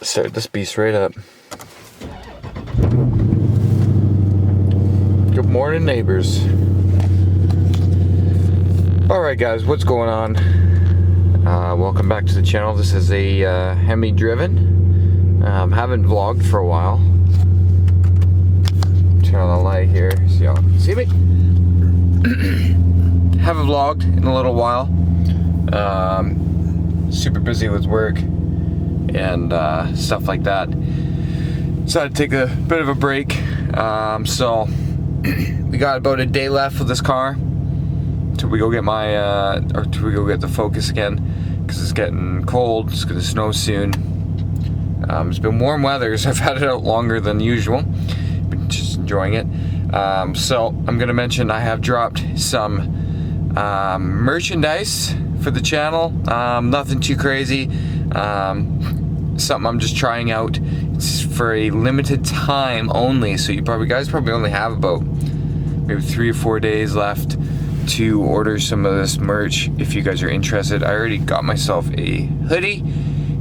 Start this beast right up. Good morning, neighbors. Alright guys, what's going on? Welcome back to the channel. This is a Hemi-Driven. Haven't vlogged for a while. Turn on the light here so y'all can see me. Haven't vlogged in a little while. Super busy with work and stuff like that. Decided to take a bit of a break. So we got about a day left with this car till we go get till we go get the Focus again, because it's getting cold. It's gonna snow soon. It's been warm weather, so I've had it out longer than usual. Been just enjoying it. So I'm gonna mention I have dropped some merchandise for the channel. Nothing too crazy. Something I'm just trying out. It's for a limited time only, so you guys probably only have about maybe 3 or 4 days left to order some of this merch if you guys are interested. I already got myself a hoodie.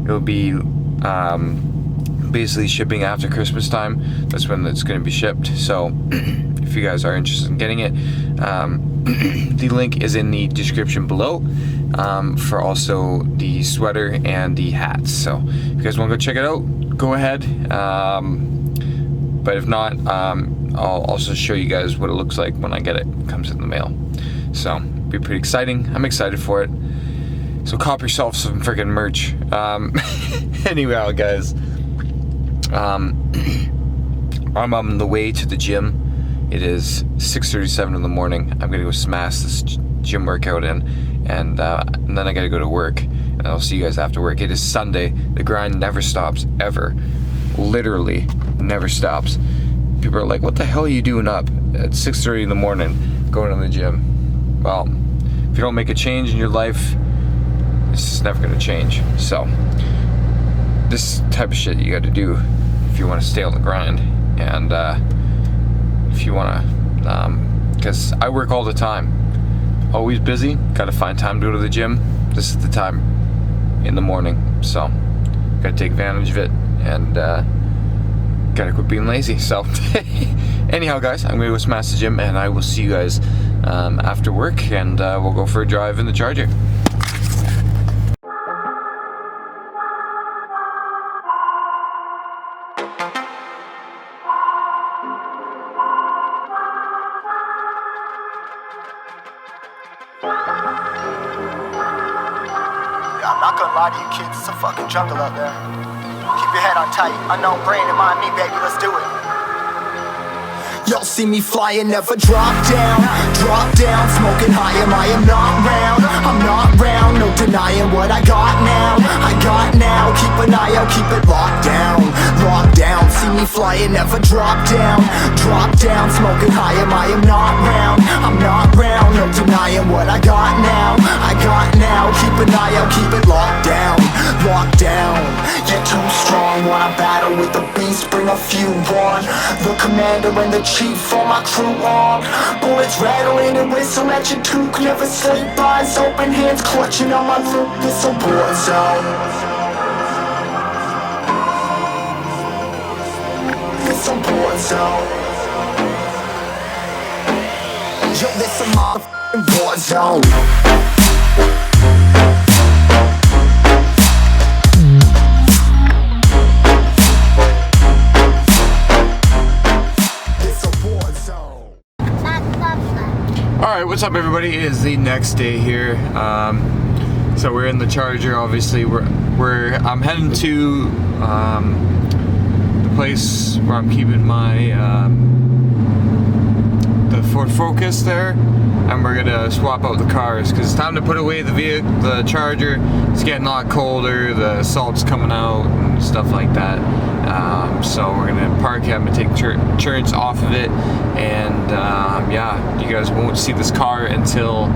It'll be basically shipping after Christmas time. That's when it's going to be shipped. So if you guys are interested in getting it, the link is in the description below for also the sweater and the hats. So if you guys want to go check it out, go ahead. But if not, I'll also show you guys what it looks like when I get it. It comes in the mail. So it'll be pretty exciting. I'm excited for it. So cop yourself some freaking merch. Anyway, guys, I'm on the way to the gym. It is 6:37 in the morning. I'm gonna go smash this gym workout in, and then I gotta go to work. And I'll see you guys after work. It is Sunday. The grind never stops, ever. Literally never stops. People are like, "What the hell are you doing up at 6:30 in the morning, going to the gym?" Well, if you don't make a change in your life, it's just never gonna change. So this type of shit you got to do if you want to stay on the grind, and if you want to, because I work all the time, always busy, got to find time to go to the gym. This is the time in the morning, so got to take advantage of it, and got to quit being lazy. So anyhow guys, I'm gonna go smash the gym, and I will see you guys after work, and we'll go for a drive in the Charger. I'm not gonna lie to you kids, it's a fucking jungle out there. Keep your head on tight, unknown brain and mind me, baby, let's do it. Y'all see me flying, never drop down, smoking high, I am not round, I'm not round, no denying what I got now, keep an eye out, keep it locked down, see me flying, never drop down, smoking high, I am not round, I'm not round, no denying what I got now, keep an eye out, keep it locked down, you're too strong, wanna battle with the beast, bring a few on, the commander and the chief, all my crew on, bullets rattling and whistle at your toque, never sleep, eyes open, hands clutching on my loop, this a war zone. This a war zone. Yo, this a motherfucking war zone. Alright, what's up everybody? It is the next day here. So we're in the Charger, obviously. I'm heading to the place where I'm keeping my the Ford Focus there, and we're gonna swap out the cars because it's time to put away the Charger. It's getting a lot colder, the salt's coming out and stuff like that. So we're gonna park it. I'm gonna take insurance off of it, and yeah, you guys won't see this car until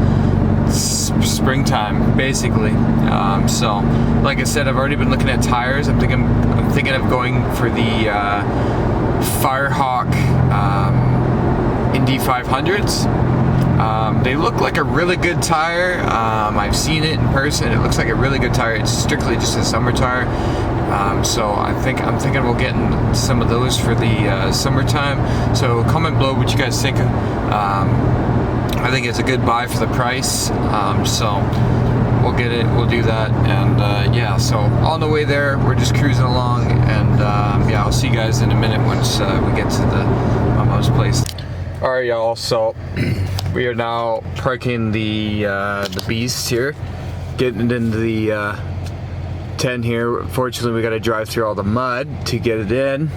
springtime, basically. So like I said, I've already been looking at tires. I'm thinking of going for the Firehawk Indy 500s. They look like a really good tire. I've seen it in person. It looks like a really good tire. It's strictly just a summer tire. So I'm thinking about getting some of those for the summertime. So comment below what you guys think. I think it's a good buy for the price. So we'll get it, we'll do that, and yeah, so on the way there, we're just cruising along, and yeah, I'll see you guys in a minute once we get to my mom's place. Alright y'all, so we are now parking the Beast here, getting into the tent here. Unfortunately, we got to drive through all the mud to get it in,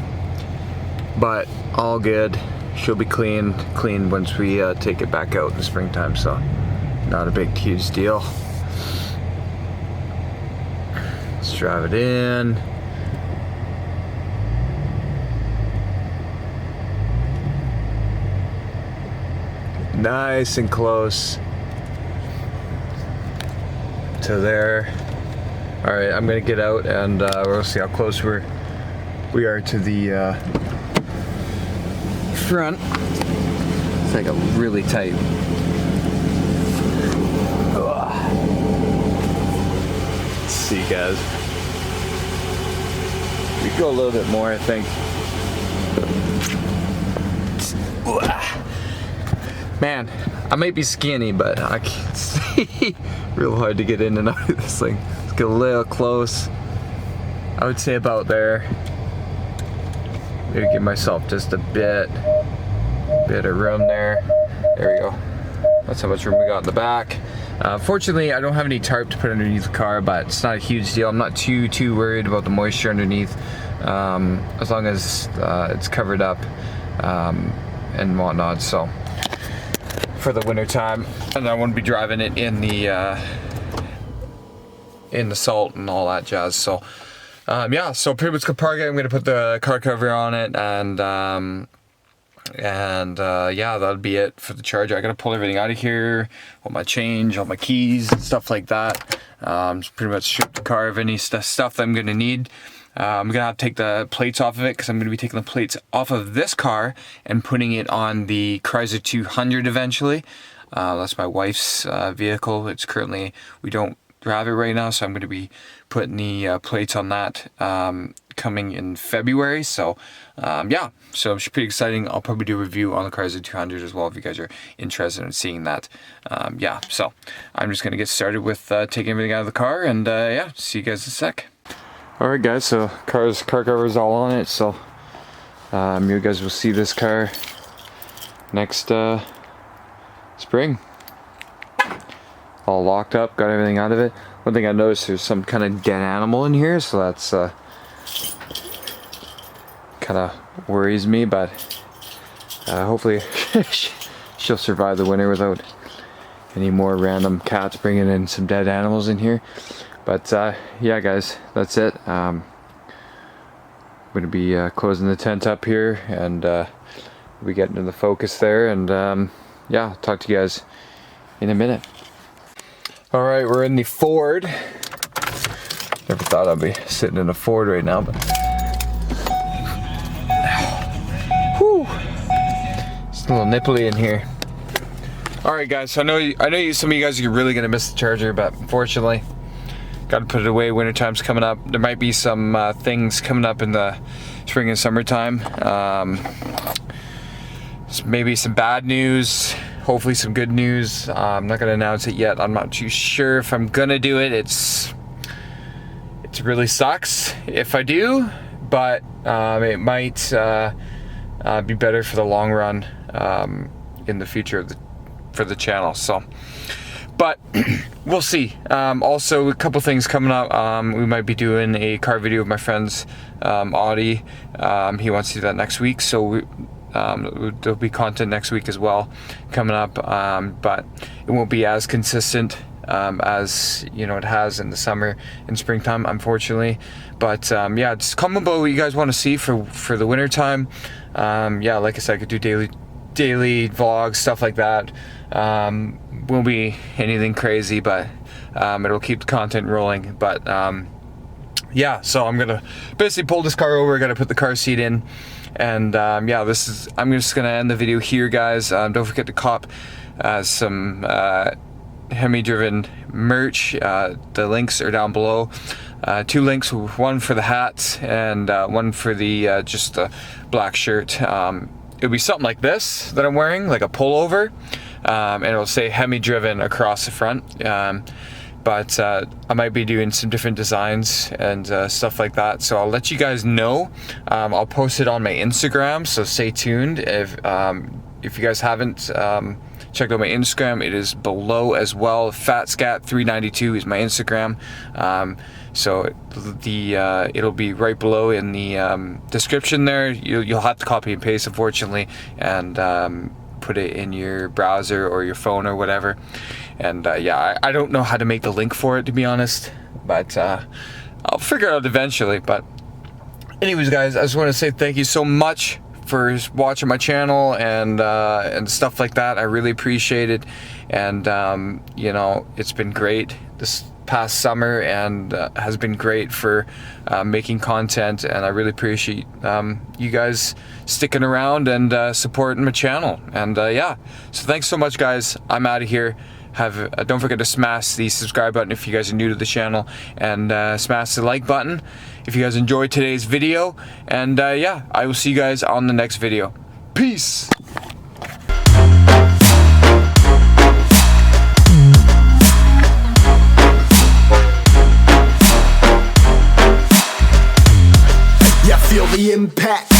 but all good. She'll be clean once we take it back out in the springtime, so not a big huge deal. Let's drive it in. Nice and close to there. All right, I'm gonna get out and we'll see how close we are to the front. It's like a really tight. Let's see, guys. We go a little bit more, I think. Man, I might be skinny, but I can't see. Real hard to get in and out of this thing. Let's get a little close. I would say about there. Maybe give myself just a bit of room there. There we go. That's how much room we got in the back. Fortunately, I don't have any tarp to put underneath the car, but it's not a huge deal. I'm not too worried about the moisture underneath, as long as it's covered up and whatnot. So for the winter time, and I won't be driving it in the salt and all that jazz. So yeah, so pretty much gonna park it. I'm gonna put the car cover on it, and yeah, that'll be it for the charger. I gotta pull everything out of here, all my change, all my keys, stuff like that. Just pretty much strip the car of any stuff that I'm gonna need. I'm gonna have to take the plates off of it, because I'm gonna be taking the plates off of this car and putting it on the Chrysler 200 eventually. That's my wife's vehicle. It's currently, we don't drive it right now, so I'm gonna be putting the plates on that coming in February. So yeah, so it's pretty exciting. I'll probably do a review on the Chrysler 200 as well if you guys are interested in seeing that. Yeah, so I'm just gonna get started with taking everything out of the car, and yeah, see you guys in a sec. Alright guys, so car cover is all on it, so you guys will see this car next spring. All locked up, got everything out of it. One thing I noticed, there's some kind of dead animal in here, so that's kind of worries me, but hopefully she'll survive the winter without any more random cats bringing in some dead animals in here. But yeah guys, that's it. I'm gonna be closing the tent up here, and we'll be getting to the Focus there, and yeah, talk to you guys in a minute. Alright, we're in the Ford. Never thought I'd be sitting in a Ford right now, but whew, it's a little nipply in here. Alright guys, so I know some of you guys are really gonna miss the charger, but unfortunately got to put it away. Wintertime's coming up. There might be some things coming up in the spring and summertime. Maybe some bad news, hopefully some good news. I'm not going to announce it yet. I'm not too sure if I'm going to do it. It really sucks if I do, but it might be better for the long run in the future for the channel. So, but we'll see. Also, a couple things coming up. We might be doing a car video with my friend's Audi. He wants to do that next week, so there'll be content next week as well coming up. But it won't be as consistent as it has in the summer and springtime, unfortunately. But yeah, just comment below what you guys want to see for the winter time. Yeah, like I said, I could do daily vlogs, stuff like that. Won't be anything crazy, but it'll keep the content rolling. But yeah, so I'm gonna basically pull this car over. I gotta put the car seat in, and yeah, I'm just gonna end the video here, guys. Don't forget to cop some Hemi-Driven merch. The links are down below. 2 links, one for the hat and one for the just the black shirt. It'll be something like this that I'm wearing, like a pullover, and it'll say Hemi-Driven across the front. But I might be doing some different designs and stuff like that, so I'll let you guys know. I'll post it on my Instagram, so stay tuned. If you guys haven't checked out my Instagram, it is below as well. Scat392 is my Instagram. So it'll be right below in the description there. You'll have to copy and paste, unfortunately, and put it in your browser or your phone or whatever. And yeah, I don't know how to make the link for it, to be honest, but I'll figure it out eventually. But anyways, guys, I just want to say thank you so much for watching my channel and stuff like that. I really appreciate it. And you know, it's been great this past summer, and has been great for making content, and I really appreciate you guys sticking around and supporting my channel. And yeah, so thanks so much, guys. I'm out of here. Don't forget to smash the subscribe button if you guys are new to the channel, and smash the like button if you guys enjoyed today's video. And yeah, I will see you guys on the next video. Peace. Yeah, feel the impact.